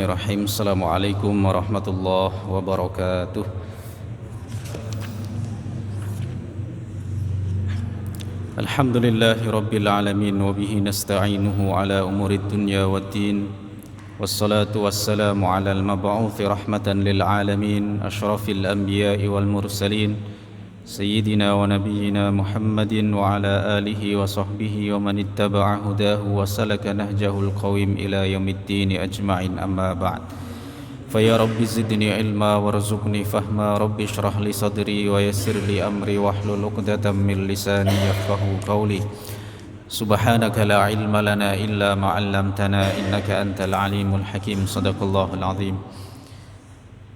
Bismillahirrahmanirrahim. Assalamualaikum warahmatullahi wabarakatuh. Alhamdulillahi rabbil alamin wa bihi nasta'inuhu ala umurid dunya waddin. Wassalatu wassalamu ala al-mab'uthi rahmatan lil alamin, asyrafil anbiya'i wal mursalin, Sayyidina wa nabiyyina Muhammadin wa ala alihi wa sahbihi wa man ittaba'a hudahu wa salaka nahjahul qawim ila yaumiddin ajma'in, amma ba'd. Fa ya rabbi zidni ilma warzuqni fahma, rabbi shrah li sadri wa yassir li amri wahlul 'uqdatam min lisani yafqahu qawli. Subhanaka la ilma lana illa ma 'allamtana innaka antal alimul hakim. Shadaqallahul azim.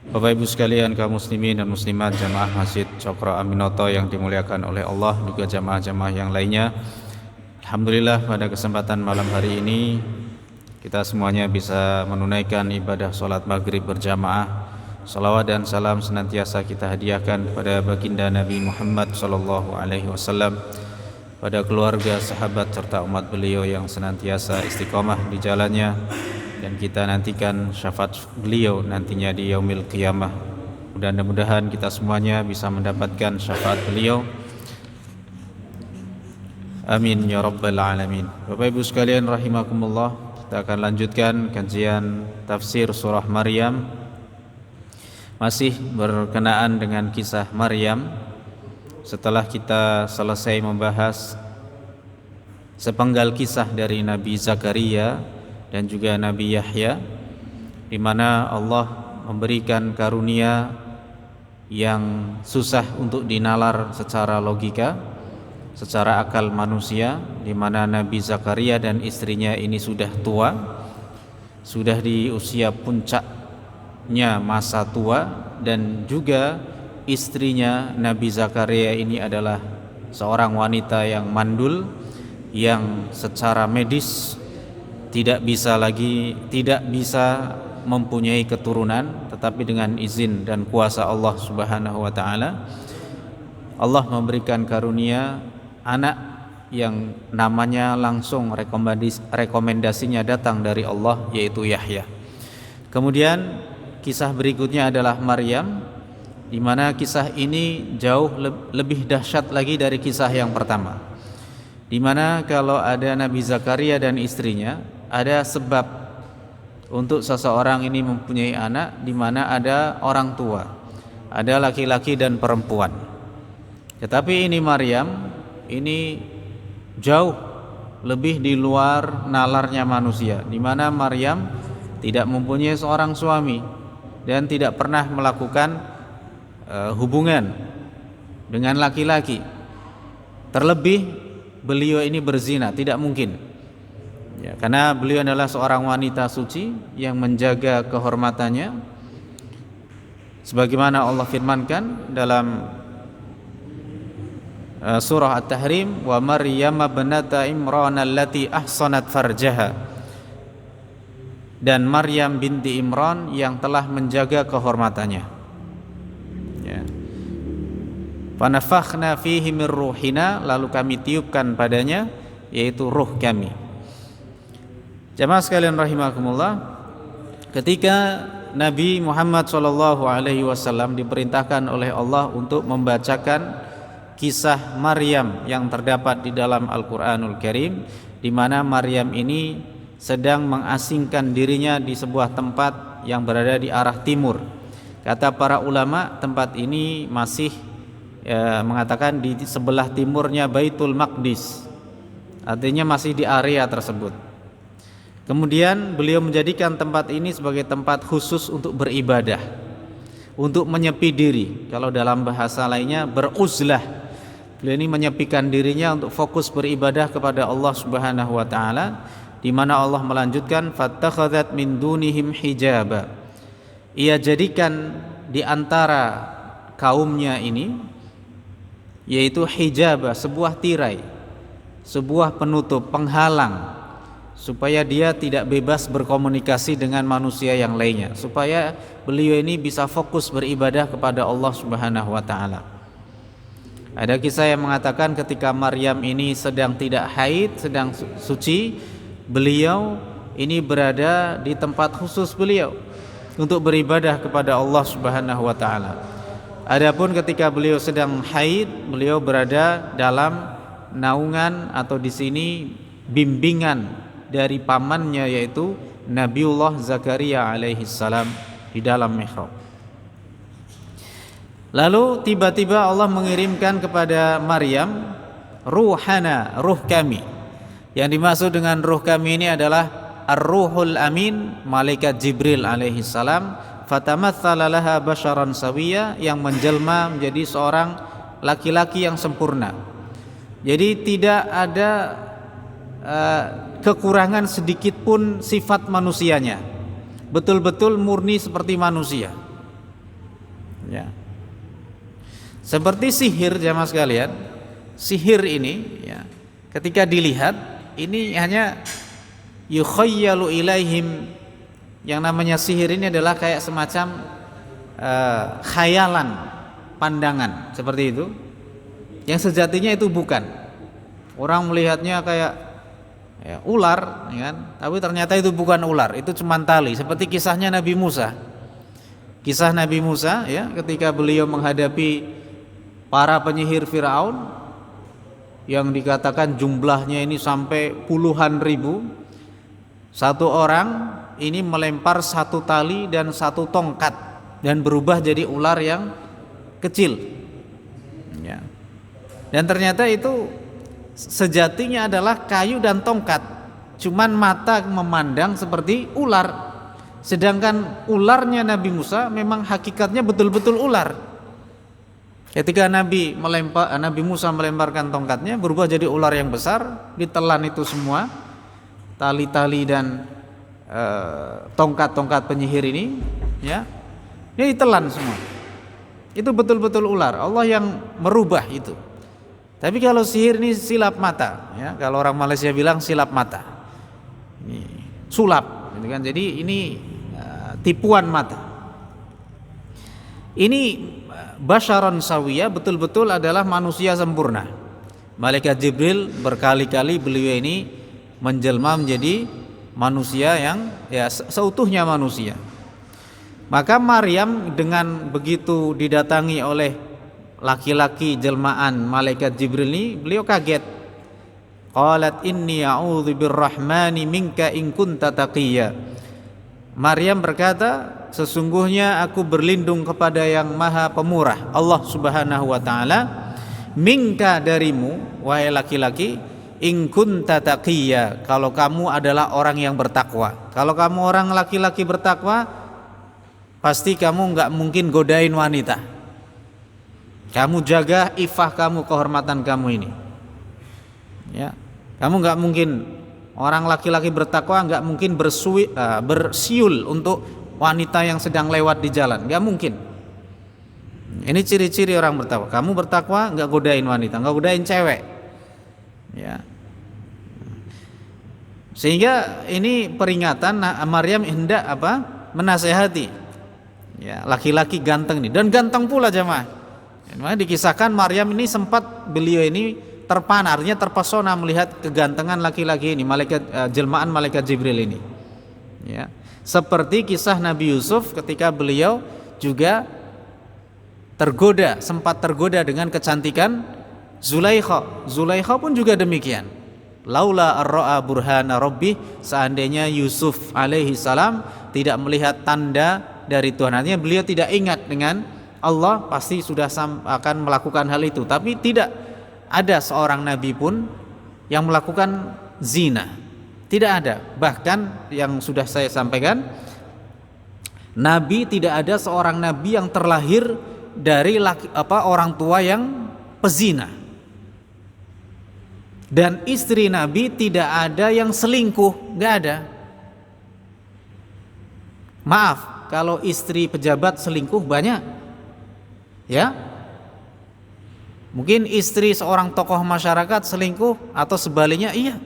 Bapak Ibu sekalian, kaum muslimin dan muslimat jamaah Masjid Cokro Aminoto yang dimuliakan oleh Allah, juga jamaah-jamaah yang lainnya. Alhamdulillah pada kesempatan malam hari ini kita semuanya bisa menunaikan ibadah sholat maghrib berjamaah. Salawat dan salam senantiasa kita hadiahkan kepada baginda Nabi Muhammad SAW, pada keluarga, sahabat serta umat beliau yang senantiasa istiqomah di jalannya, dan kita nantikan syafaat beliau nantinya di yaumil qiyamah. Mudah-mudahan kita semuanya bisa mendapatkan syafaat beliau. Amin ya rabbal alamin. Bapak Ibu sekalian rahimakumullah, kita akan lanjutkan kajian tafsir surah Maryam, masih berkenaan dengan kisah Maryam. Setelah kita selesai membahas sepenggal kisah dari Nabi Zakaria dan juga Nabi Yahya, di mana Allah memberikan karunia yang susah untuk dinalar secara logika, secara akal manusia, di mana Nabi Zakaria dan istrinya ini sudah tua, sudah di usia puncaknya masa tua, dan juga istrinya Nabi Zakaria ini adalah seorang wanita yang mandul, yang secara medis tidak bisa mempunyai keturunan, tetapi dengan izin dan kuasa Allah Subhanahu wa taala, Allah memberikan karunia anak yang namanya langsung rekomendasinya datang dari Allah, yaitu Yahya. Kemudian kisah berikutnya adalah Maryam, di mana kisah ini jauh lebih dahsyat lagi dari kisah yang pertama, di mana kalau ada Nabi Zakaria dan istrinya, ada sebab untuk seseorang ini mempunyai anak, di mana ada orang tua, ada laki-laki dan perempuan. Tetapi ini Maryam, ini jauh lebih di luar nalarnya manusia, di mana Maryam tidak mempunyai seorang suami dan tidak pernah melakukan hubungan dengan laki-laki. Terlebih beliau ini berzina, tidak mungkin. Ya, karena beliau adalah seorang wanita suci yang menjaga kehormatannya, sebagaimana Allah firmankan dalam surah At-Tahrim, wa Maryam ibnata Imran allati ahsanat farjaha, dan Maryam binti Imran yang telah menjaga kehormatannya. Ya. Fanafakhna fihi min ruhina, lalu kami tiupkan padanya, yaitu ruh kami. Jamaah sekalian rahimakumullah, ketika Nabi Muhammad SAW diperintahkan oleh Allah untuk membacakan kisah Maryam yang terdapat di dalam Al-Quranul Karim, di mana Maryam ini sedang mengasingkan dirinya di sebuah tempat yang berada di arah timur. Kata para ulama, tempat ini masih mengatakan di sebelah timurnya Baitul Maqdis, artinya masih di area tersebut. Kemudian beliau menjadikan tempat ini sebagai tempat khusus untuk beribadah, untuk menyepi diri. Kalau dalam bahasa lainnya beruzlah. Beliau ini menyepikan dirinya untuk fokus beribadah kepada Allah Subhanahu wa taala, di mana Allah melanjutkan fattakhadhat min dunihim hijaba. Ia jadikan di antara kaumnya ini, yaitu hijab, sebuah tirai, sebuah penutup, penghalang, supaya dia tidak bebas berkomunikasi dengan manusia yang lainnya, supaya beliau ini bisa fokus beribadah kepada Allah Subhanahu wa taala. Ada kisah yang mengatakan ketika Maryam ini sedang tidak haid, sedang suci, beliau ini berada di tempat khusus beliau untuk beribadah kepada Allah Subhanahu wa taala. Adapun ketika beliau sedang haid, beliau berada dalam naungan atau di sini bimbingan dari pamannya, yaitu Nabiullah Zakaria alaihi salam di dalam mihrab. Lalu tiba-tiba Allah mengirimkan kepada Maryam ruhana, ruh kami. Yang dimaksud dengan ruh kami ini adalah Ar-Ruhul Amin, malaikat Jibril alaihi salam, fatamatsala laha basyaran sawiyya, yang menjelma menjadi seorang laki-laki yang sempurna. Jadi tidak ada kekurangan sedikit pun sifat manusianya. Betul-betul murni seperti manusia. Ya. Seperti sihir jamaah sekalian. Sihir ini ya, ketika dilihat ini hanya yukhayyalu ilaihim, yang namanya sihir ini adalah kayak semacam khayalan, pandangan seperti itu, yang sejatinya itu bukan. Orang melihatnya kayak ya, ular ya kan? Tapi ternyata itu bukan ular, itu cuma tali. Seperti kisahnya Nabi Musa. Kisah Nabi Musa ya, ketika beliau menghadapi para penyihir Firaun yang dikatakan jumlahnya ini sampai puluhan ribu. Satu orang ini melempar satu tali dan satu tongkat dan berubah jadi ular yang kecil ya. Dan ternyata itu sejatinya adalah kayu dan tongkat, cuman mata memandang seperti ular. Sedangkan ularnya Nabi Musa memang hakikatnya betul-betul ular. Ketika Nabi Musa melemparkan tongkatnya, berubah jadi ular yang besar, ditelan itu semua tali-tali dan tongkat-tongkat penyihir ini ya, dia ditelan semua. Itu betul-betul ular. Allah yang merubah itu. Tapi kalau sihir ini silap mata ya, kalau orang Malaysia bilang silap mata, ini sulap gitu kan. Jadi ini tipuan mata. Ini basyaron sawiyah, betul-betul adalah manusia sempurna. Malaikat Jibril berkali-kali beliau ini menjelma menjadi manusia yang ya seutuhnya manusia. Maka Maryam dengan begitu didatangi oleh laki-laki jelmaan malaikat Jibril ini, beliau kaget. Qalat inni a'udzu birrahmani minka in kunta taqiyya. Maryam berkata, sesungguhnya aku berlindung kepada yang maha pemurah, Allah Subhanahu wa ta'ala, minka darimu wahai laki-laki, in kunta taqiyya, kalau kamu adalah orang yang bertakwa. Kalau kamu orang laki-laki bertakwa, pasti kamu enggak mungkin godain wanita. Kamu jaga ifah kamu, kehormatan kamu ini ya. Kamu enggak mungkin, orang laki-laki bertakwa enggak mungkin bersiul untuk wanita yang sedang lewat di jalan, enggak mungkin. Ini ciri-ciri orang bertakwa. Kamu bertakwa enggak godain wanita, enggak godain cewek ya. Sehingga ini peringatan Maryam hendak menasehati ya laki-laki ganteng ini, dan ganteng pula jemaah. Dikisahkan Maryam ini sempat beliau ini terpana, artinya terpesona melihat kegantengan laki-laki ini, jelmaan malaikat Jibril ini ya. Seperti kisah Nabi Yusuf ketika beliau juga sempat tergoda dengan kecantikan Zulaikha. Zulaikha pun juga demikian. Laula ar-ra'a burhana rabbih, seandainya Yusuf alaihi salam tidak melihat tanda dari Tuhan, artinya beliau tidak ingat dengan Allah, pasti sudah akan melakukan hal itu. Tapi tidak ada seorang nabi pun yang melakukan zina, tidak ada. Bahkan yang sudah saya sampaikan, nabi tidak ada seorang nabi yang terlahir dari orang tua yang pezina. Dan istri nabi tidak ada yang selingkuh, nggak ada. Maaf, kalau istri pejabat selingkuh banyak ya. Mungkin istri seorang tokoh masyarakat selingkuh, atau sebaliknya iya.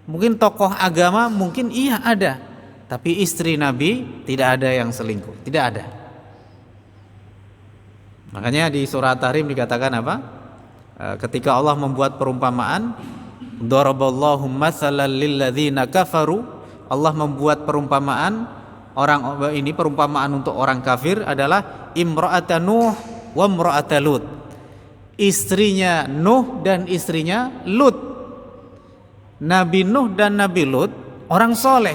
Mungkin tokoh agama mungkin iya ada. Tapi istri Nabi tidak ada yang selingkuh, tidak ada. Makanya di surah Tahrim dikatakan apa? Ketika Allah membuat perumpamaan, daraballahu matsalan lil ladzina kafaru Allah membuat perumpamaan orang ini, perumpamaan untuk orang kafir adalah imra'ata Nuh wa imra'ata Lut. Istrinya Nuh dan istrinya Lut. Nabi Nuh dan Nabi Lut orang soleh,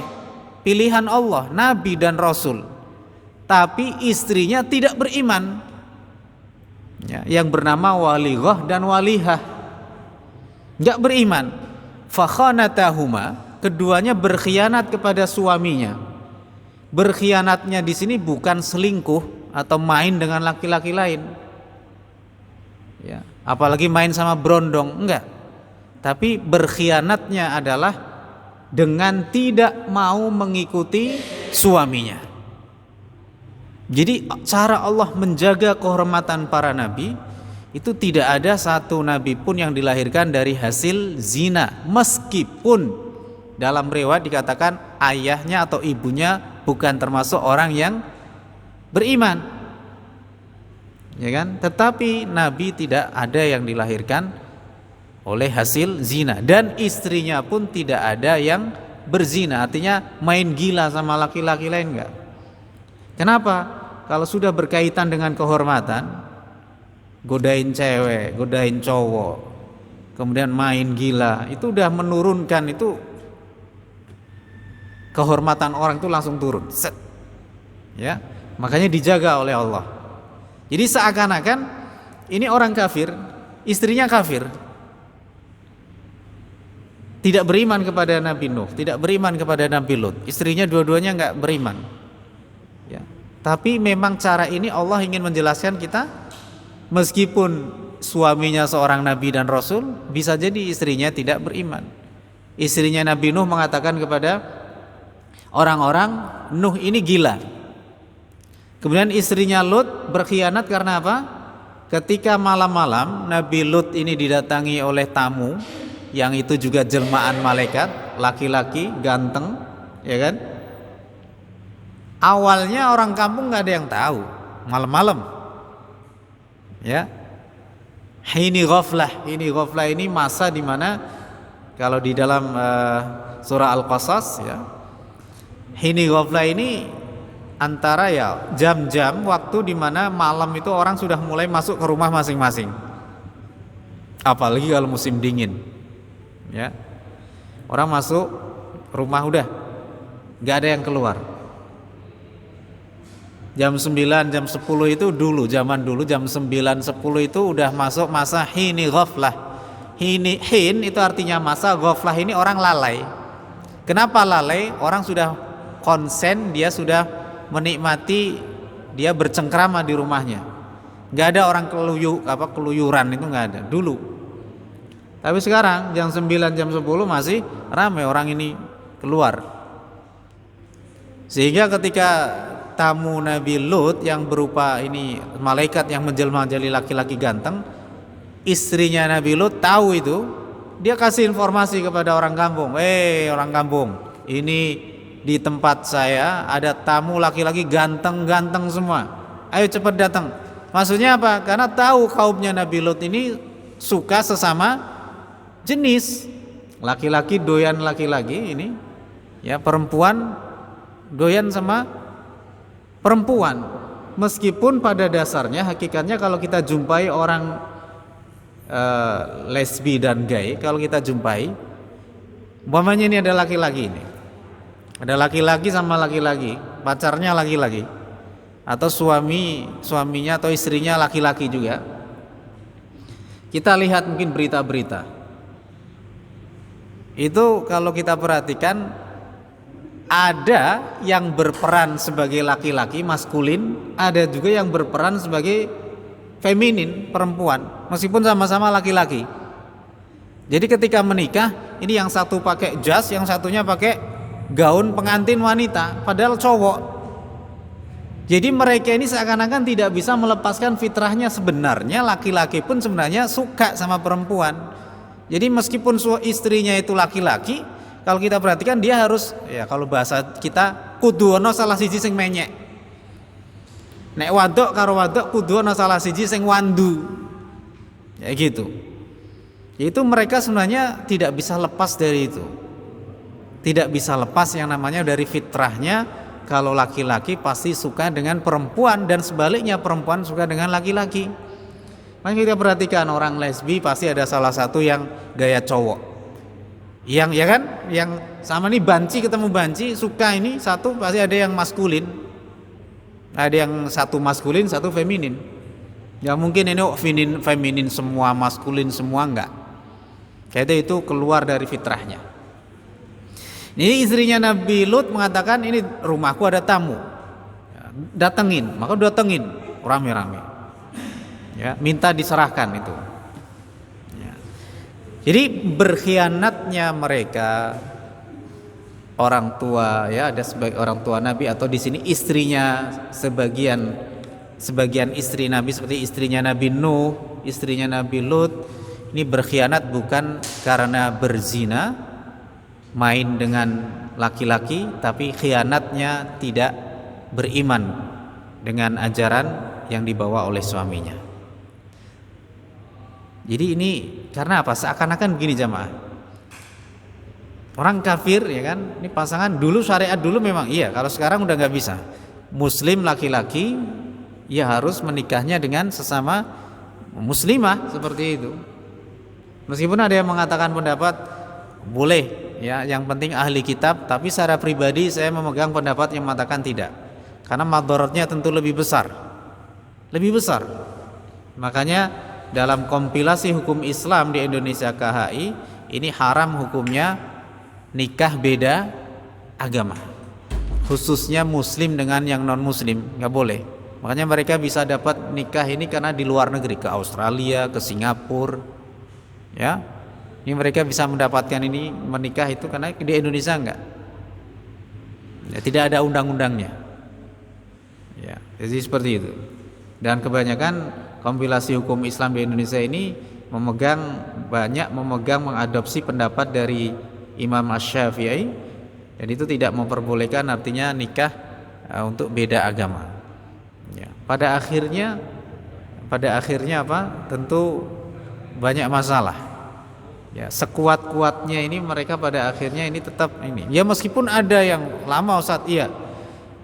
pilihan Allah, nabi dan rasul. Tapi istrinya tidak beriman, ya, yang bernama Walighah dan Walihah, nggak beriman. Fakhanatahuma, keduanya berkhianat kepada suaminya. Berkhianatnya di sini bukan selingkuh atau main dengan laki-laki lain, ya, apalagi main sama berondong, enggak. Tapi berkhianatnya adalah dengan tidak mau mengikuti suaminya. Jadi cara Allah menjaga kehormatan para nabi itu tidak ada satu nabi pun yang dilahirkan dari hasil zina, meskipun dalam riwayat dikatakan ayahnya atau ibunya bukan termasuk orang yang beriman, ya kan? Tetapi nabi tidak ada yang dilahirkan oleh hasil zina, dan istrinya pun tidak ada yang berzina, artinya main gila sama laki-laki lain, enggak. Kenapa? Kalau sudah berkaitan dengan kehormatan, godain cewek, godain cowok, kemudian main gila, itu udah menurunkan, itu kehormatan orang itu langsung turun. Set. Ya, makanya dijaga oleh Allah. Jadi seakan-akan ini orang kafir, istrinya kafir, tidak beriman kepada Nabi Nuh, tidak beriman kepada Nabi Lut, istrinya dua-duanya nggak beriman. Ya. Tapi memang cara ini Allah ingin menjelaskan kita, meskipun suaminya seorang nabi dan rasul, bisa jadi istrinya tidak beriman. Istrinya Nabi Nuh mengatakan kepada orang-orang, Nuh ini gila. Kemudian istrinya Lut berkhianat karena apa? Ketika malam-malam Nabi Lut ini didatangi oleh tamu, yang itu juga jelmaan malaikat, laki-laki ganteng, ya kan? Awalnya orang kampung nggak ada yang tahu, malam-malam, ya. Hini ghaflah ini masa di mana kalau di dalam surah Al-Qasas, ya, hini ghaflah ini antara ya jam-jam waktu di mana malam itu orang sudah mulai masuk ke rumah masing-masing, apalagi kalau musim dingin, ya, orang masuk rumah udah nggak ada yang keluar. Jam 9, jam 10 itu dulu, zaman dulu jam 9, 10 itu udah masuk masa hini ghaflah. Hin itu artinya masa, ghaflah ini orang lalai. Kenapa lalai? Orang sudah konsen, dia sudah menikmati, dia bercengkrama di rumahnya. Gak ada orang keluyuran, itu gak ada dulu. Tapi sekarang jam 9, jam 10 masih ramai orang ini keluar. Sehingga ketika tamu Nabi Lut yang berupa ini malaikat yang menjelma jadi laki-laki ganteng, istrinya Nabi Lut tahu itu, dia kasih informasi kepada orang kampung, orang kampung, ini di tempat saya ada tamu laki-laki ganteng-ganteng semua, ayo cepat datang. Maksudnya apa? Karena tahu kaumnya Nabi Lut ini suka sesama jenis, laki-laki doyan laki-laki ini, ya, perempuan doyan sama perempuan. Meskipun pada dasarnya hakikatnya kalau kita jumpai orang lesbi dan gay, kalau kita jumpai umpamanya ini ada laki-laki, ini ada laki-laki sama laki-laki, pacarnya laki-laki, atau suaminya atau istrinya laki-laki juga, kita lihat mungkin berita-berita itu, kalau kita perhatikan ada yang berperan sebagai laki-laki maskulin, ada juga yang berperan sebagai feminin, perempuan, meskipun sama-sama laki-laki. Jadi ketika menikah, ini yang satu pakai jas, yang satunya pakai gaun pengantin wanita, padahal cowok. Jadi mereka ini seakan-akan tidak bisa melepaskan fitrahnya. Sebenarnya laki-laki pun sebenarnya suka sama perempuan. Jadi meskipun istrinya itu laki-laki, kalau kita perhatikan dia harus, ya kalau bahasa kita, kudu ana salah siji sing menyek. Nek wadok karo wadok kudu ana salah siji sing wandu. Ya gitu. Itu mereka sebenarnya tidak bisa lepas dari itu. Tidak bisa lepas yang namanya dari fitrahnya, kalau laki-laki pasti suka dengan perempuan dan sebaliknya perempuan suka dengan laki-laki. Makanya kita perhatikan orang lesbi pasti ada salah satu yang gaya cowok. Yang ya kan, yang sama nih banci ketemu banci suka ini satu pasti ada yang maskulin. Ada yang satu maskulin, satu feminin. Ya mungkin ini feminin semua, maskulin semua enggak. Jadi itu keluar dari fitrahnya. Ini istrinya Nabi Lut mengatakan, ini rumahku ada tamu, datengin, maka datengin rame-rame, ya, minta diserahkan itu. Ya. Jadi berkhianatnya mereka orang tua, ya ada sebagai orang tua Nabi atau di sini istrinya sebagian istri Nabi seperti istrinya Nabi Nuh, istrinya Nabi Lut, ini berkhianat bukan karena berzina, main dengan laki-laki, tapi khianatnya tidak beriman dengan ajaran yang dibawa oleh suaminya. Jadi ini karena apa? Seakan-akan begini jamaah. Orang kafir ya kan, ini pasangan dulu syariat dulu memang iya, kalau sekarang udah nggak bisa. Muslim laki-laki ya harus menikahnya dengan sesama muslimah seperti itu. Meskipun ada yang mengatakan pendapat boleh ya, yang penting ahli kitab, tapi secara pribadi saya memegang pendapat yang mengatakan tidak, karena madharatnya tentu lebih besar. Makanya dalam kompilasi hukum Islam di Indonesia KHI ini haram hukumnya nikah beda agama, khususnya muslim dengan yang non muslim, nggak boleh. Makanya mereka bisa dapat nikah ini karena di luar negeri, ke Australia, ke Singapura, ya. Ini mereka bisa mendapatkan ini menikah itu karena di Indonesia enggak. Ya, tidak ada undang-undangnya. Ya, jadi seperti itu. Dan kebanyakan kompilasi hukum Islam di Indonesia ini mengadopsi pendapat dari Imam Asy-Syafi'i, dan itu tidak memperbolehkan artinya nikah untuk beda agama. Ya, pada akhirnya apa? Tentu banyak masalah. Ya, sekuat-kuatnya ini mereka pada akhirnya ini tetap ini. Ya meskipun ada yang lama Ustaz, iya.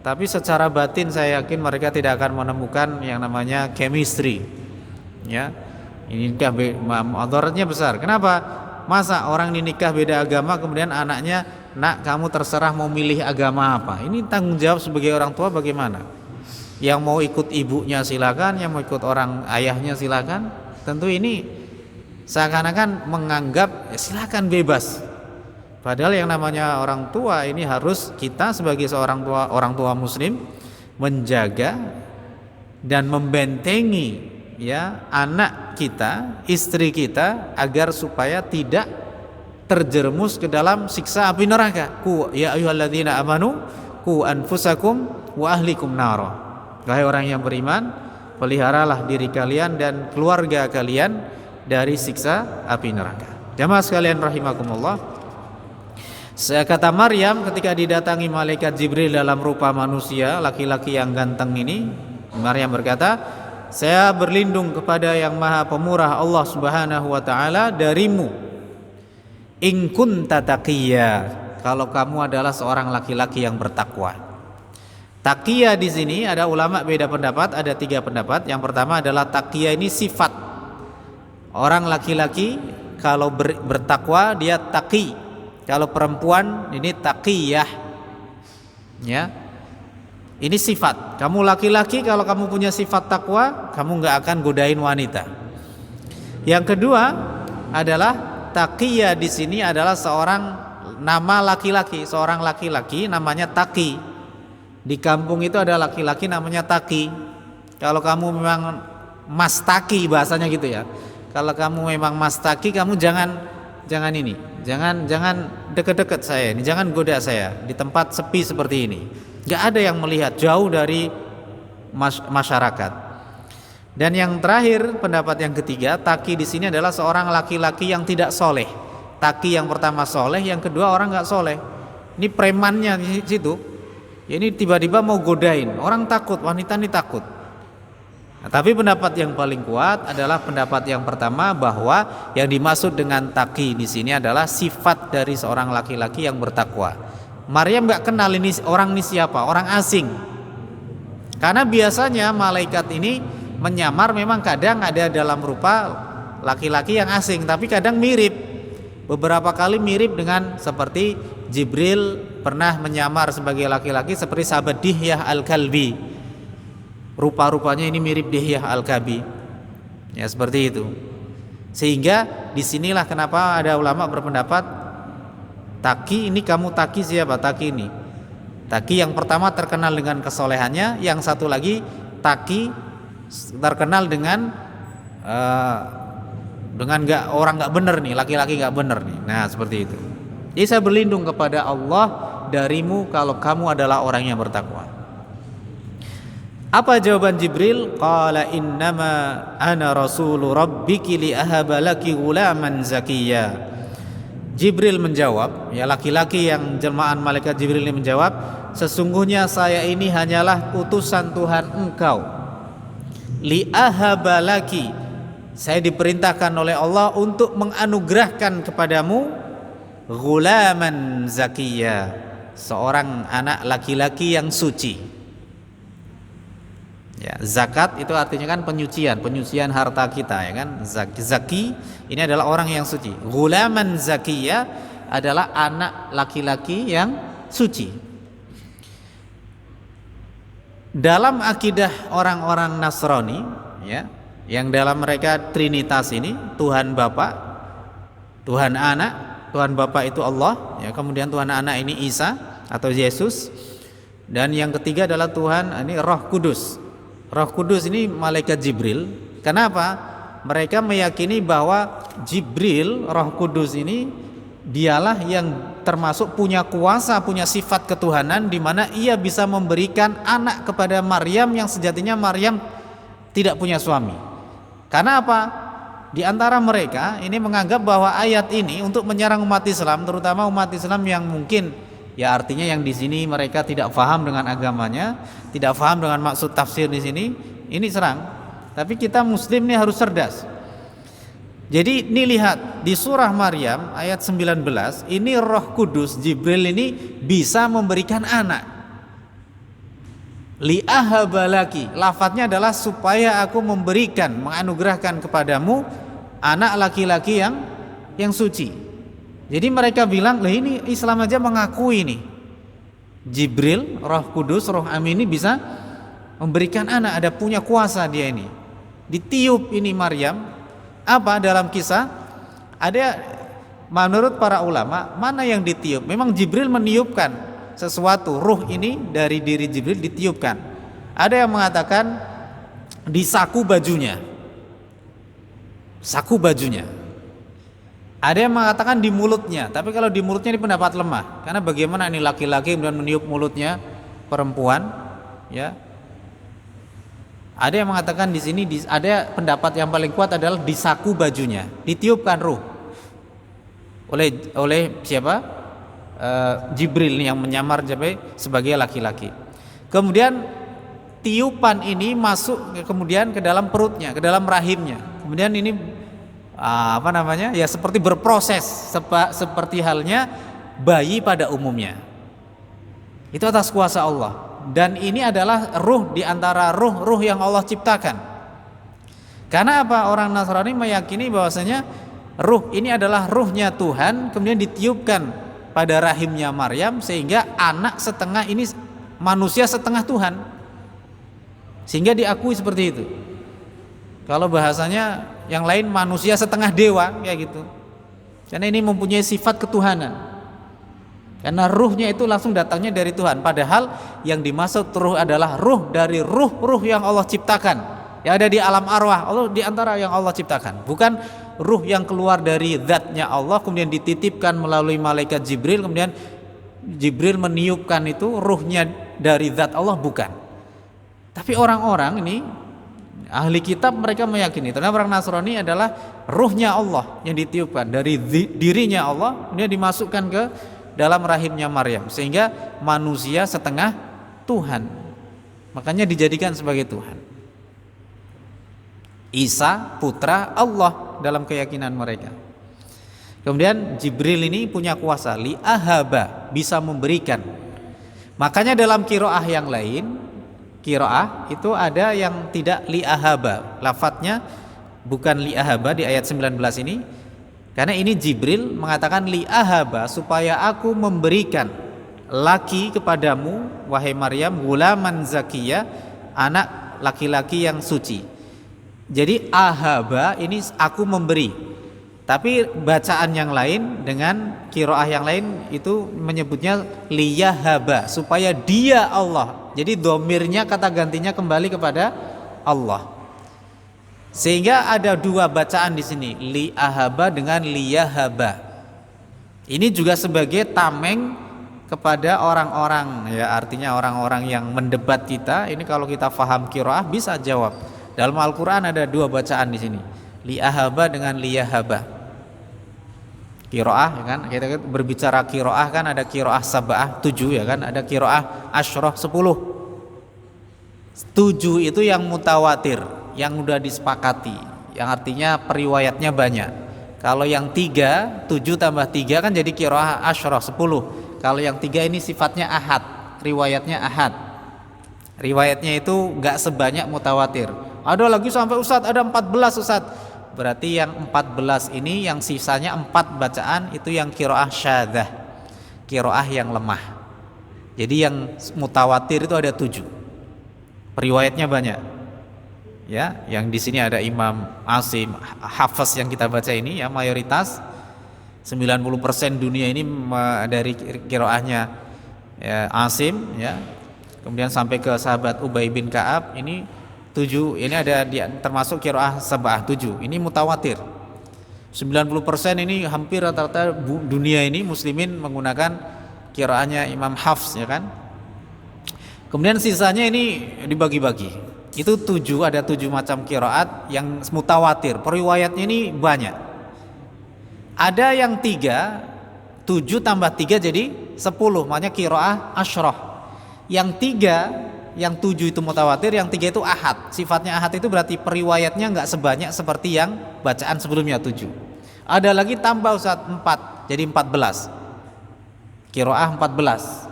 Tapi secara batin saya yakin mereka tidak akan menemukan yang namanya chemistry. Ya. Ini nikah mudaratnya besar. Kenapa? Masa orang nikah beda agama kemudian anaknya, "Nak, kamu terserah mau milih agama apa." Ini tanggung jawab sebagai orang tua bagaimana? Yang mau ikut ibunya silakan, yang mau ikut orang ayahnya silakan. Tentu ini seakan-akan menganggap ya silakan bebas. Padahal yang namanya orang tua ini harus kita sebagai orang tua muslim menjaga dan membentengi ya anak kita, istri kita agar supaya tidak terjerumus ke dalam siksa api neraka. Ya ayyuhalladzina amanu qu anfusakum wa ahlikum nara. Wahai orang yang beriman, peliharalah diri kalian dan keluarga kalian dari siksa api neraka. Jamaah sekalian rahimakumullah, kata Maryam ketika didatangi malaikat Jibril dalam rupa manusia, laki-laki yang ganteng ini, Maryam berkata, "Saya berlindung kepada yang Maha Pemurah Allah Subhanahu wa taala darimu. In kunta taqiyya, kalau kamu adalah seorang laki-laki yang bertakwa." Taqiyya di sini ada ulama beda pendapat, ada 3 pendapat. Yang pertama adalah taqiyya ini sifat. Orang laki-laki kalau bertakwa dia taqi. Kalau perempuan ini taqiyah. Ya. Ini sifat. Kamu laki-laki kalau kamu punya sifat takwa, kamu enggak akan godain wanita. Yang kedua adalah taqiyah di sini adalah seorang nama laki-laki, seorang laki-laki namanya Taqi. Di kampung itu ada laki-laki namanya Taqi. Kalau kamu memang Mas Taqi bahasanya gitu ya. Kalau kamu memang Mas Taqi, kamu jangan ini, jangan deket-deket saya, ini jangan goda saya di tempat sepi seperti ini. Gak ada yang melihat, jauh dari masyarakat. Dan yang terakhir, pendapat yang ketiga, Taqi di sini adalah seorang laki-laki yang tidak soleh. Taqi yang pertama soleh, yang kedua orang nggak soleh. Ini premannya di situ. Ya, ini tiba-tiba mau godain, orang takut, wanita ini takut. Nah, tapi pendapat yang paling kuat adalah pendapat yang pertama, bahwa yang dimaksud dengan taqi di sini adalah sifat dari seorang laki-laki yang bertakwa. Maryam nggak kenal ini orang ini siapa, orang asing. Karena biasanya malaikat ini menyamar memang kadang ada dalam rupa laki-laki yang asing, tapi kadang mirip. Beberapa kali mirip dengan seperti Jibril pernah menyamar sebagai laki-laki seperti sahabat Dihyah Al-Kalbi. Rupa-rupanya ini mirip Dihyah Al-Kalbi. Ya seperti itu. Sehingga disinilah kenapa ada ulama berpendapat taqi ini, kamu taqi siapa? Taqi ini. Taqi yang pertama terkenal dengan kesolehannya, yang satu lagi taqi terkenal dengan orang nggak benar nih, laki-laki nggak benar nih. Nah seperti itu. Jadi saya berlindung kepada Allah darimu kalau kamu adalah orang yang bertakwa. Apa jawaban Jibril? Qala innama ana rasulu rabbiki li ahaba laki ghulaman zakiyya. Jibril menjawab, ya laki-laki yang jelmaan malaikat Jibril ini menjawab, sesungguhnya saya ini hanyalah utusan Tuhan engkau. Li ahaba laki, saya diperintahkan oleh Allah untuk menganugerahkan kepadamu ghulaman zakiyya, seorang anak laki-laki yang suci. Ya, zakat itu artinya kan penyucian harta kita, ya kan. Zaki ini adalah orang yang suci. Ghulaman zakiyya adalah anak laki-laki yang suci. Dalam akidah orang-orang Nasrani, ya, yang dalam mereka Trinitas ini, Tuhan Bapa, Tuhan Anak, Tuhan Bapa itu Allah, ya, kemudian Tuhan Anak ini Isa atau Yesus, dan yang ketiga adalah Tuhan ini Roh Kudus. Roh Kudus ini malaikat Jibril. Kenapa? Mereka meyakini bahwa Jibril, Roh Kudus ini dialah yang termasuk punya kuasa, punya sifat ketuhanan, di mana ia bisa memberikan anak kepada Maryam yang sejatinya Maryam tidak punya suami. Karena apa? Di antara mereka ini menganggap bahwa ayat ini untuk menyerang umat Islam, terutama umat Islam yang mungkin, ya artinya yang di sini mereka tidak paham dengan agamanya, tidak paham dengan maksud tafsir di sini, ini serang. Tapi kita Muslim ini harus cerdas. Jadi ini lihat di surah Maryam ayat 19, ini Roh Kudus Jibril ini bisa memberikan anak. Li ahabalaki, lafadznya adalah supaya aku memberikan, menganugerahkan kepadamu anak laki-laki yang suci. Jadi mereka bilang, lah ini Islam aja mengakui nih Jibril, Roh Kudus, Roh Amin ini bisa memberikan anak, ada punya kuasa dia ini. Ditiup ini Maryam. Apa dalam kisah? Ada menurut para ulama, mana yang ditiup? Memang Jibril meniupkan sesuatu, ruh ini dari diri Jibril ditiupkan. Ada yang mengatakan di saku bajunya. Saku bajunya. Ada yang mengatakan di mulutnya, tapi kalau di mulutnya ini pendapat lemah. Karena bagaimana ini laki-laki kemudian meniup mulutnya perempuan, ya. Ada yang mengatakan di sini, ada pendapat yang paling kuat adalah di saku bajunya, ditiupkan ruh oleh siapa? Jibril yang menyamar sebagai laki-laki. Kemudian tiupan ini masuk kemudian ke dalam perutnya, ke dalam rahimnya. Kemudian ini ya seperti berproses seperti halnya bayi pada umumnya. Itu atas kuasa Allah. Dan ini adalah ruh di antara ruh-ruh yang Allah ciptakan. Karena apa? Orang Nasrani meyakini bahwasanya ruh ini adalah ruhnya Tuhan, kemudian ditiupkan pada rahimnya Maryam, sehingga anak setengah ini manusia setengah Tuhan, sehingga diakui seperti itu. Kalau bahasanya yang lain manusia setengah dewa, kayak gitu. Karena ini mempunyai sifat ketuhanan. Karena ruhnya itu langsung datangnya dari Tuhan. Padahal yang dimaksud ruh adalah ruh dari ruh-ruh yang Allah ciptakan, yang ada di alam arwah Allah, di antara yang Allah ciptakan. Bukan ruh yang keluar dari zatnya Allah kemudian dititipkan melalui malaikat Jibril, kemudian Jibril meniupkan itu ruhnya dari zat Allah, bukan. Tapi orang-orang ini ahli kitab mereka meyakini karena orang Nasrani adalah ruhnya Allah yang ditiupkan dari dirinya Allah, kemudian dimasukkan ke dalam rahimnya Maryam, sehingga manusia setengah Tuhan, makanya dijadikan sebagai Tuhan. Isa putra Allah dalam keyakinan mereka. Kemudian Jibril ini punya kuasa li ahaba, bisa memberikan. Makanya dalam qiraah yang lain, qiraah itu ada yang tidak li ahaba, lafadznya bukan li ahaba di ayat 19 ini. Karena ini Jibril mengatakan li ahaba, supaya aku memberikan laki kepadamu wahai Maryam, gulaman zakiyah, anak laki-laki yang suci. Jadi ahaba ini aku memberi. Tapi bacaan yang lain dengan qiraah yang lain itu menyebutnya liyahaba, supaya dia Allah. Jadi domirnya, kata gantinya kembali kepada Allah. Sehingga ada dua bacaan di sini, liahaba dengan liyahaba. Ini juga sebagai tameng kepada orang-orang, ya, artinya orang-orang yang mendebat kita. Ini kalau kita faham qiraah bisa jawab. Dalam Al-Quran ada dua bacaan di sini, liahaba dengan liyahaba. Qiraah, ya kan? Kita berbicara qiraah kan ada qiraah sab'ah 7, ya kan? Ada qiraah asyrah 10. 7 itu yang mutawatir, yang udah disepakati, yang artinya periwayatnya banyak. Kalau yang 3, 7 tambah 3 kan jadi qiraah asyrah 10. Kalau yang 3 ini sifatnya ahad, riwayatnya ahad. Riwayatnya itu enggak sebanyak mutawatir. Ada lagi sampai Ustadz ada 14 Ustadz. Berarti yang 14 ini, yang sisanya 4 bacaan itu yang qiraah syadzah, qiraah yang lemah. Jadi yang mutawatir itu ada 7. Periwayatnya banyak. Ya, yang di sini ada Imam Asim, Hafaz yang kita baca ini ya, mayoritas 90% dunia ini dari qiraahnya ya, Asim ya. Kemudian sampai ke sahabat Ubay bin Ka'ab ini 7, ini ada termasuk qiraah sab'ah 7. Ini mutawatir. 90% ini hampir rata-rata dunia ini muslimin menggunakan qiraahnya Imam Hafs, ya kan? Kemudian sisanya ini dibagi-bagi. Itu 7, ada 7 macam qiraat yang mutawatir. Periwayatnya ini banyak. Ada yang 3, 7 tambah 3 jadi 10, makanya qiraah asyrah. Yang 3, yang 7 itu mutawatir, yang 3 itu ahad. Sifatnya ahad itu berarti periwayatnya enggak sebanyak seperti yang bacaan sebelumnya 7. Ada lagi tambah Ustaz 4, jadi 14. Qiraah 14.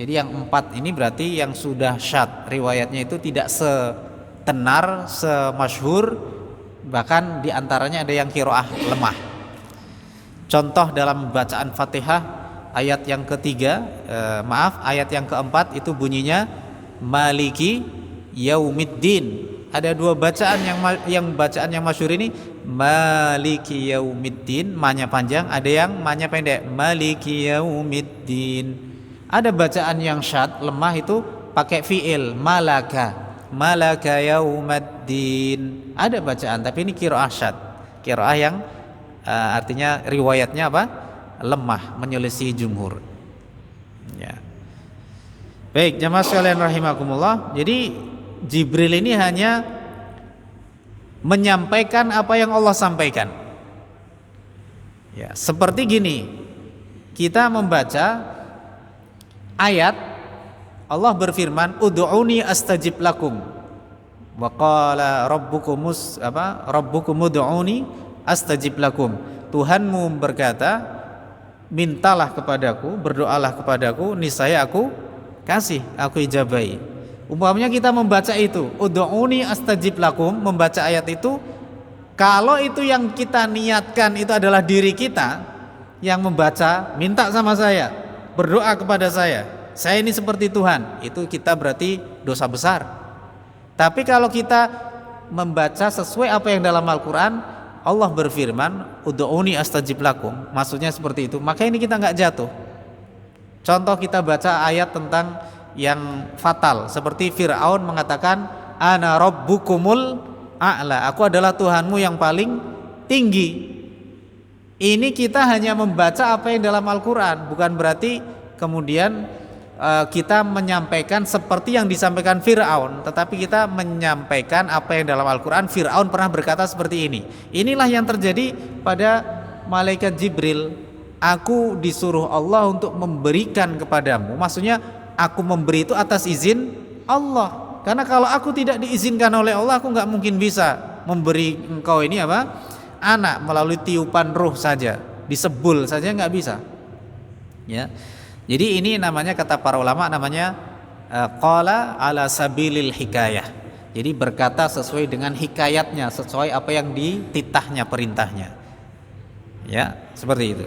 Jadi yang 4 ini berarti yang sudah syadz, riwayatnya itu tidak setenar, semasyhur, bahkan diantaranya ada yang qiraah lemah. Contoh dalam bacaan Fatihah ayat yang ketiga, ayat yang keempat itu bunyinya Maliki Yaumiddin. Ada 2 bacaan yang bacaan yang masyhur ini Maliki Yaumiddin, ma-nya panjang, ada yang ma-nya pendek, Maliki Yaumiddin. Ada bacaan yang syadz, lemah, itu pakai fiil malaka, malaka yaumaddin. Ada bacaan tapi ini qiraah syadz, qiraah yang artinya riwayatnya apa? Lemah, menyelisih jumhur. Ya. Baik, jamaah sekalian rahimakumullah. Jadi Jibril ini hanya menyampaikan apa yang Allah sampaikan. Ya, seperti gini. Kita membaca ayat Allah berfirman, "Ud'uni astajib lakum." Wa qala rabbukum ud'uni astajib lakum. Tuhanmu berkata, mintalah kepadaku, berdoalah kepadaku, niscaya aku kasih, aku ijabai. Umpamanya kita membaca itu, ud'uni astajib lakum, membaca ayat itu, kalau itu yang kita niatkan itu adalah diri kita yang membaca, minta sama saya, berdoa kepada saya ini seperti Tuhan, itu kita berarti dosa besar. Tapi kalau kita membaca sesuai apa yang dalam Al-Quran, Allah berfirman, ud'uni astajib lakum, maksudnya seperti itu, maka ini kita nggak jatuh. Contoh kita baca ayat tentang yang fatal, seperti Fir'aun mengatakan, ana rabbukumul a'la, aku adalah Tuhanmu yang paling tinggi. Ini kita hanya membaca apa yang dalam Al-Quran, bukan berarti kemudian kita menyampaikan seperti yang disampaikan Fir'aun, tetapi kita menyampaikan apa yang dalam Al-Quran. Fir'aun pernah berkata seperti ini. Inilah yang terjadi pada malaikat Jibril. Aku disuruh Allah untuk memberikan kepadamu, maksudnya aku memberi itu atas izin Allah. Karena kalau aku tidak diizinkan oleh Allah, aku nggak mungkin bisa memberi engkau ini apa? Anak melalui tiupan ruh saja, disebul saja nggak bisa. Ya. Jadi ini namanya, kata para ulama, namanya qala ala sabilil hikayah. Jadi berkata sesuai dengan hikayatnya, sesuai apa yang dititahnya, perintahnya. Ya, seperti itu.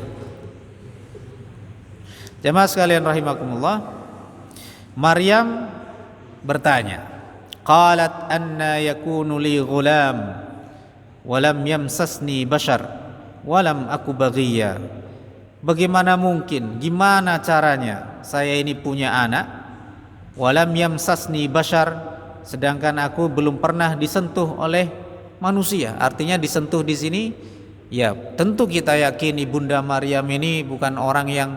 Jamaah sekalian rahimakumullah, Maryam bertanya, qalat anna yakunu li ghulam walam yamsasni bashar walam aku baghiya. Bagaimana mungkin, gimana caranya saya ini punya anak, walam yamsasni bashar, sedangkan aku belum pernah disentuh oleh manusia. Artinya disentuh di sini, ya tentu kita yakin Ibunda Maryam ini bukan orang yang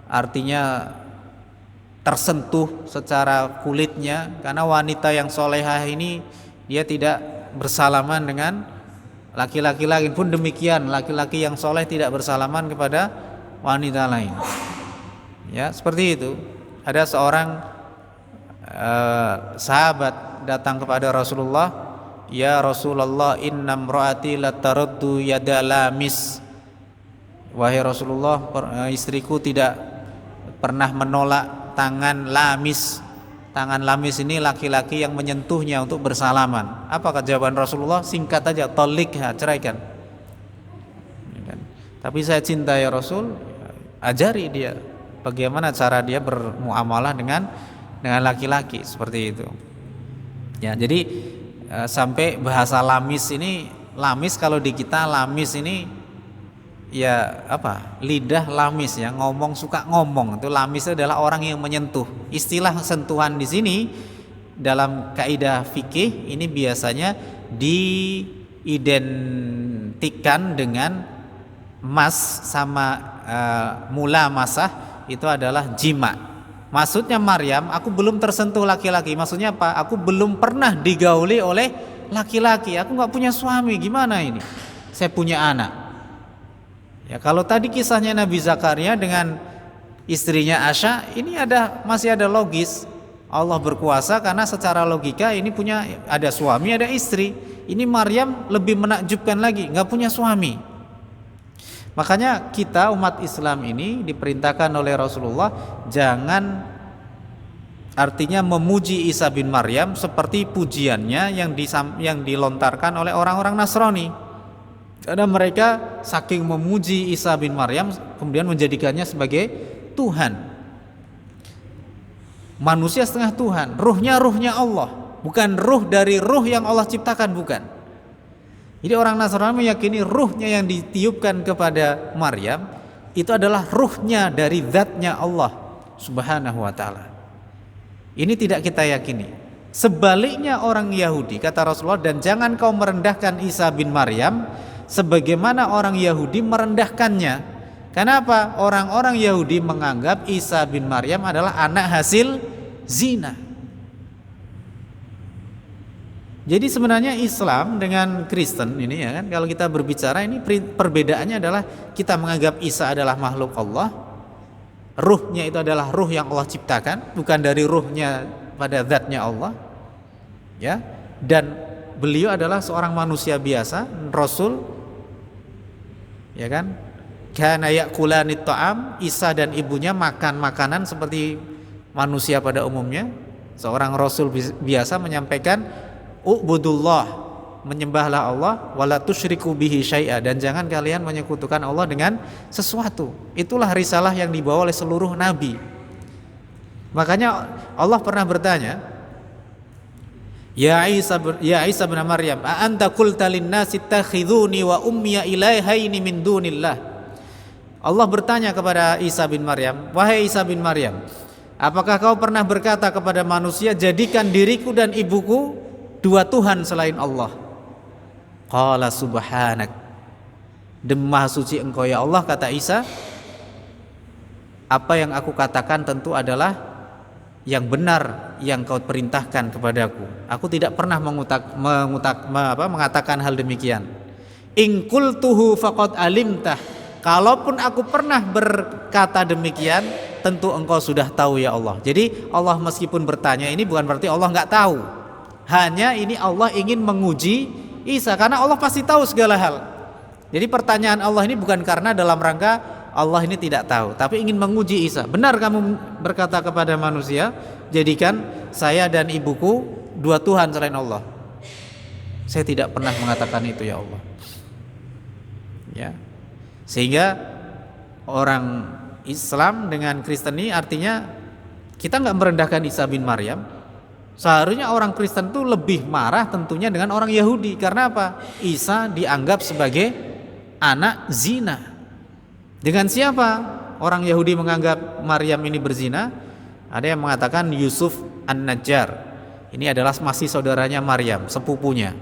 artinya tersentuh secara kulitnya, karena wanita yang solehah ini dia tidak bersalaman dengan laki-laki lain. Pun demikian, laki-laki yang soleh tidak bersalaman kepada wanita lain. Ya, seperti itu. Ada seorang sahabat datang kepada Rasulullah, ya Rasulullah, inna imraati lataraddu yada lamis. Wahai Rasulullah, istriku tidak pernah menolak tangan lamis. Tangan lamis ini laki-laki yang menyentuhnya untuk bersalaman. Apa jawaban Rasulullah? Singkat aja, talikha, ceraikan. Tapi saya cinta ya Rasul, ajari dia bagaimana cara dia bermuamalah dengan laki-laki, seperti itu. Ya, jadi sampai bahasa lamis ini, lamis kalau di kita lamis ini ya apa? Lidah lamis, ya, ngomong, suka ngomong. Itu lamis itu adalah orang yang menyentuh. Istilah sentuhan di sini dalam kaidah fikih ini biasanya diidentikan dengan mas sama mula masah, itu adalah jima. Maksudnya Maryam, aku belum tersentuh laki-laki. Maksudnya apa? Aku belum pernah digauli oleh laki-laki. Aku nggak punya suami, gimana ini? Saya punya anak. Ya, kalau tadi kisahnya Nabi Zakaria dengan istrinya Asya, ini masih ada logis. Allah berkuasa karena secara logika ini ada suami, ada istri. Ini Maryam lebih menakjubkan lagi, nggak punya suami. Makanya kita umat Islam ini diperintahkan oleh Rasulullah jangan artinya memuji Isa bin Maryam seperti pujiannya yang dilontarkan oleh orang-orang Nasrani. Karena mereka saking memuji Isa bin Maryam kemudian menjadikannya sebagai Tuhan. Manusia setengah Tuhan, ruhnya Allah, bukan ruh dari ruh yang Allah ciptakan, bukan. Jadi orang Nasrani meyakini ruhnya yang ditiupkan kepada Maryam itu adalah ruhnya dari zatnya Allah Subhanahu wa ta'ala. Ini tidak kita yakini. Sebaliknya orang Yahudi, kata Rasulullah, dan jangan kau merendahkan Isa bin Maryam sebagaimana orang Yahudi merendahkannya. Kenapa? Orang-orang Yahudi menganggap Isa bin Maryam adalah anak hasil zina. Jadi sebenarnya Islam dengan Kristen ini, ya kan, kalau kita berbicara ini perbedaannya adalah kita menganggap Isa adalah makhluk Allah, ruhnya itu adalah ruh yang Allah ciptakan, bukan dari ruhnya pada zatnya Allah, ya. Dan beliau adalah seorang manusia biasa, Rasul, ya kan. Kana yakulanit ta'am, Isa dan ibunya makan makanan seperti manusia pada umumnya. Seorang Rasul biasa menyampaikan Ubudullah, menyembahlah Allah, wala tusyriku bihi syai'a, dan jangan kalian menyekutukan Allah dengan sesuatu. Itulah risalah yang dibawa oleh seluruh nabi. Makanya Allah pernah bertanya, Ya Isa bin Maryam, a anta qulta lin-nasi ittakhidhuni wa ummiya ilaahaini min dunillah. Allah bertanya kepada Isa bin Maryam, wahai Isa bin Maryam, apakah kau pernah berkata kepada manusia, jadikan diriku dan ibuku dua Tuhan selain Allah? Qala subhanak, Maha suci engkau ya Allah, kata Isa, apa yang aku katakan tentu adalah yang benar yang kau perintahkan kepadaku. Aku tidak pernah mengatakan hal demikian. In qultuhu faqad alimtah, kalaupun aku pernah berkata demikian, tentu engkau sudah tahu ya Allah. Jadi Allah meskipun bertanya ini bukan berarti Allah nggak tahu. Hanya ini Allah ingin menguji Isa, karena Allah pasti tahu segala hal. Jadi pertanyaan Allah ini bukan karena dalam rangka Allah ini tidak tahu, tapi ingin menguji Isa. Benar kamu berkata kepada manusia, jadikan saya dan ibuku dua Tuhan selain Allah. Saya tidak pernah mengatakan itu ya Allah. Ya. Sehingga orang Islam dengan Kristen ini artinya kita nggak merendahkan Isa bin Maryam. Seharusnya orang Kristen itu lebih marah tentunya dengan orang Yahudi. Karena apa? Isa dianggap sebagai anak zina. Dengan siapa orang Yahudi menganggap Maryam ini berzina? Ada yang mengatakan Yusuf An-Najjar. Ini adalah masih saudaranya Maryam, sepupunya.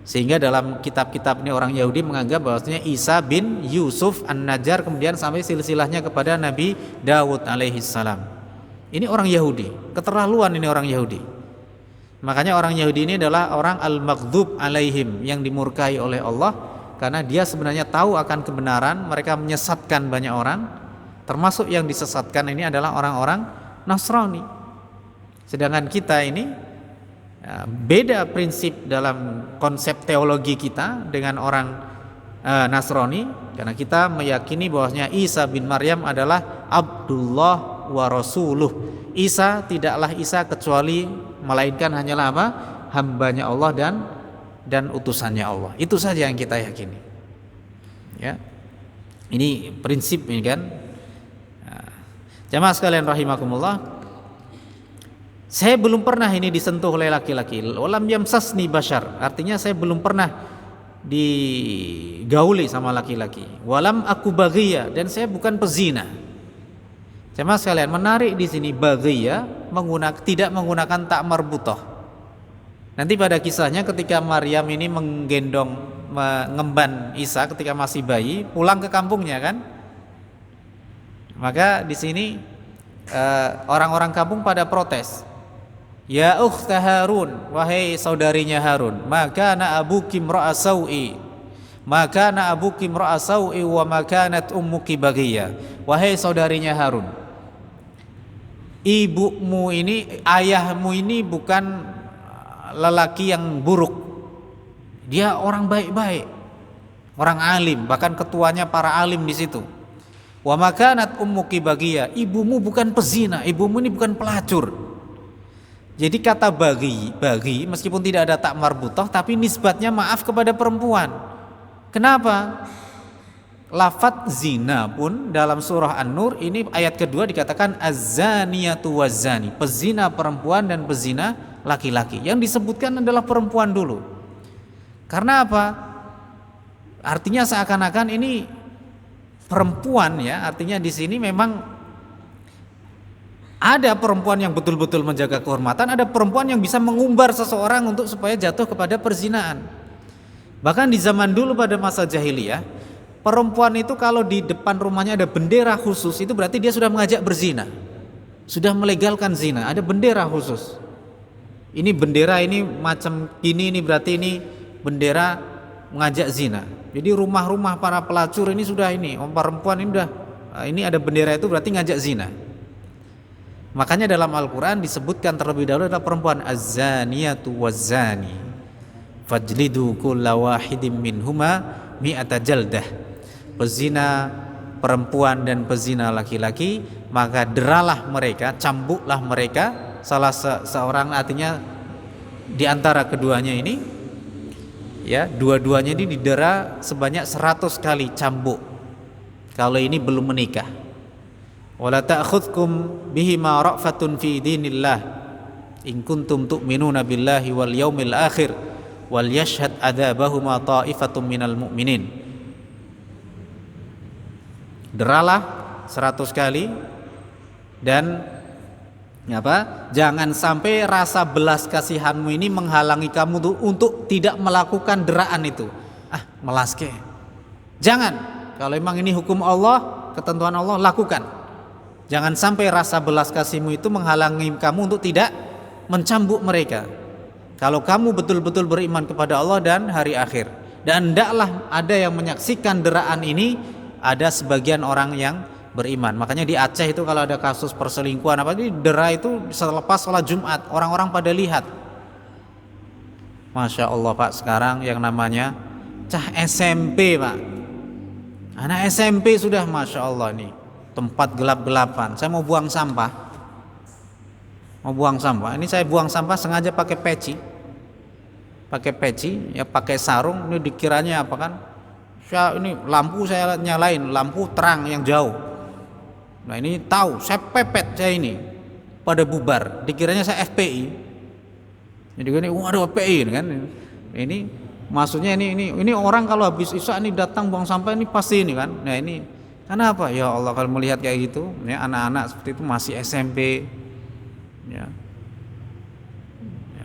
Sehingga dalam kitab-kitab ini orang Yahudi menganggap bahwasanya Isa bin Yusuf An-Najjar kemudian sampai silsilahnya kepada Nabi Daud alaihissalam. Ini orang Yahudi, keterlaluan ini orang Yahudi. Makanya orang Yahudi ini adalah orang al-maghdub alaihim, yang dimurkai oleh Allah karena dia sebenarnya tahu akan kebenaran, mereka menyesatkan banyak orang, termasuk yang disesatkan ini adalah orang-orang Nasrani. Sedangkan kita ini beda prinsip dalam konsep teologi kita dengan orang Nasrani, karena kita meyakini bahwasanya Isa bin Maryam adalah Abdullah wa Rasuluh. Isa tidaklah Isa kecuali melainkan hanyalah apa? Hambanya Allah dan utusannya Allah. Itu saja yang kita yakini. Ya. Ini prinsip ini kan. Jamaah sekalian rahimakumullah. Saya belum pernah ini disentuh oleh laki-laki. Walam yamsasni bashar. Artinya saya belum pernah digauli sama laki-laki. Walam aku baghiyah, dan saya bukan pezina. Jamaah sekalian, menarik di sini baghiyah tidak menggunakan tak marbutah. Nanti pada kisahnya ketika Maryam ini mengemban Isa ketika masih bayi, pulang ke kampungnya kan. Maka di sini orang-orang kampung pada protes. Ya ukhta Harun, wahai saudarinya Harun, maka na abuki imra'a sau'i, maka na abuki imra'a sau'i wa makanat ummuki baghiyah. Wahai saudarinya Harun, ibumu ini, ayahmu ini bukan lelaki yang buruk. Dia orang baik-baik, orang alim, bahkan ketuanya para alim di situ. Wa makanat ummuki baghiyah, ibumu bukan pezina, ibumu ini bukan pelacur. Jadi kata bagi meskipun tidak ada tak marbutah, tapi nisbatnya maaf kepada perempuan. Kenapa? Lafadz zina pun dalam surah An-Nur ini ayat kedua dikatakan az-zaniyatu waz-zani, pezina perempuan dan pezina laki-laki. Yang disebutkan adalah perempuan dulu. Karena apa? Artinya seakan-akan ini perempuan ya, artinya di sini memang ada perempuan yang betul-betul menjaga kehormatan, ada perempuan yang bisa mengumbar seseorang untuk supaya jatuh kepada perzinaan. Bahkan di zaman dulu pada masa jahiliyah, perempuan itu kalau di depan rumahnya ada bendera khusus, itu berarti dia sudah mengajak berzina, sudah melegalkan zina, ada bendera khusus. Ini bendera ini macam ini berarti ini bendera mengajak zina. Jadi rumah-rumah para pelacur ini sudah ini, perempuan ini udah ini ada bendera itu berarti ngajak zina. Makanya dalam Al-Quran disebutkan terlebih dahulu adalah perempuan az-zaniyatu waz-zani fajlidu kulla wahidin minhuma mi'ata jaldah. Pezina perempuan dan pezina laki-laki, maka deralah mereka, cambuklah mereka, salah seorang artinya di antara keduanya ini ya, dua-duanya ini didera sebanyak 100 kali cambuk kalau ini belum menikah. Wala ta'khudhukum bihima ra'fatun fi dinillah in kuntum tu'minuna billahi wal yaumil akhir wal yashhad adzabahuma ta'ifatun minal mu'minin. Deralah 100 kali dan apa? Jangan sampai rasa belas kasihanmu ini menghalangi kamu untuk tidak melakukan deraan itu. Melaske. Jangan. Kalau memang ini hukum Allah, ketentuan Allah, lakukan. Jangan sampai rasa belas kasihmu itu menghalangi kamu untuk tidak mencambuk mereka. Kalau kamu betul-betul beriman kepada Allah dan hari akhir. Dan hendaklah ada yang menyaksikan deraan ini, ada sebagian orang yang beriman. Makanya di Aceh itu kalau ada kasus perselingkuhan apa, dera itu selepas sholat Jumat, orang-orang pada lihat. Masya Allah Pak, sekarang yang namanya cah SMP Pak, anak SMP sudah Masya Allah nih, tempat gelap-gelapan. Saya mau buang sampah, ini saya buang sampah sengaja pakai peci, ya pakai sarung, ini dikiranya apa kan? Ini lampu saya nyalain, lampu terang yang jauh. Nah ini tahu, saya pepet saya ini, pada bubar, dikiranya saya FPI. Jadi gini, waduh FPI kan? Ini maksudnya ini orang kalau habis isya ini datang buang sampah ini pasti ini kan? Nah ini kenapa? Ya Allah, kalau melihat kayak gitu, ya anak-anak seperti itu masih SMP, ya.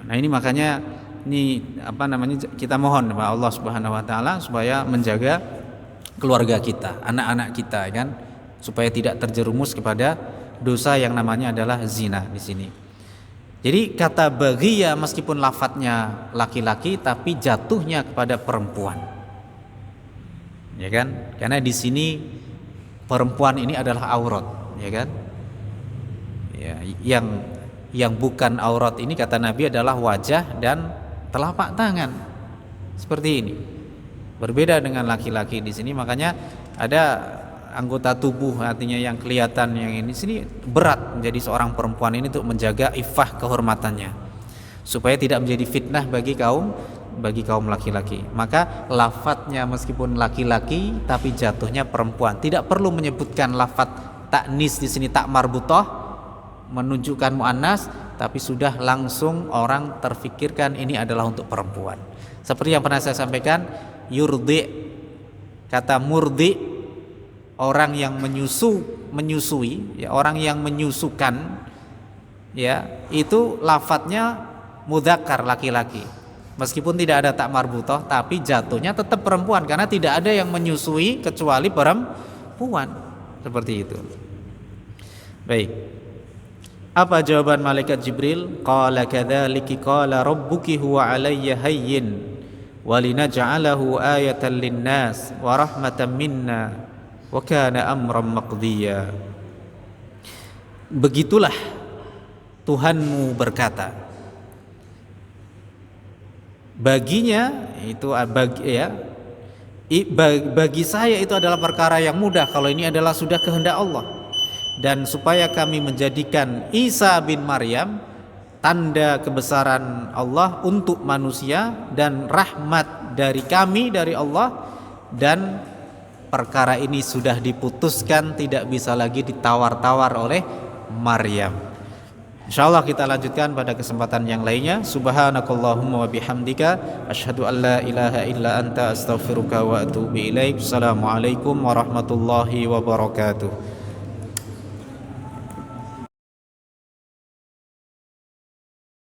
Nah ini makanya ini apa namanya, kita mohon kepada Allah Subhanahu wa taala supaya menjaga keluarga kita, anak-anak kita kan, supaya tidak terjerumus kepada dosa yang namanya adalah zina di sini. Jadi kata baghiya meskipun lafadznya laki-laki tapi jatuhnya kepada perempuan. Ya kan? Karena di sini perempuan ini adalah aurat, ya kan? Ya, yang bukan aurat ini kata Nabi adalah wajah dan telapak tangan. Seperti ini. Berbeda dengan laki-laki di sini, makanya ada anggota tubuh artinya yang kelihatan yang ini sini berat menjadi seorang perempuan ini untuk menjaga iffah kehormatannya supaya tidak menjadi fitnah bagi kaum laki-laki. Maka lafadznya meskipun laki-laki tapi jatuhnya perempuan. Tidak perlu menyebutkan lafadz taknis di sini, tak marbutah menunjukkan muannas, tapi sudah langsung orang terfikirkan ini adalah untuk perempuan. Seperti yang pernah saya sampaikan, yurdi, kata murdi, orang yang menyusui, ya, orang yang menyusukan, ya, itu lafadznya mudzakkar, laki-laki. Meskipun tidak ada tak marbutah, tapi jatuhnya tetap perempuan karena tidak ada yang menyusui kecuali perempuan. Seperti itu. Baik. Apa jawaban malaikat Jibril? Qala kadzalika qala rabbuki huwa 'alayya hayyin wa linaj'alahu ayatan lin-nas wa rahmatan minna wa kana amran maqdiya. Begitulah Tuhanmu berkata, baginya itu bagi saya itu adalah perkara yang mudah kalau ini adalah sudah kehendak Allah. Dan supaya kami menjadikan Isa bin Maryam tanda kebesaran Allah untuk manusia dan rahmat dari kami, dari Allah, dan perkara ini sudah diputuskan, tidak bisa lagi ditawar-tawar oleh Maryam. Insyaallah kita lanjutkan pada kesempatan yang lainnya. Subhanakallahumma wa bihamdika asyhadu an la ilaha illa anta astaghfiruka wa atubu ilaik. Assalamualaikum warahmatullahi wabarakatuh.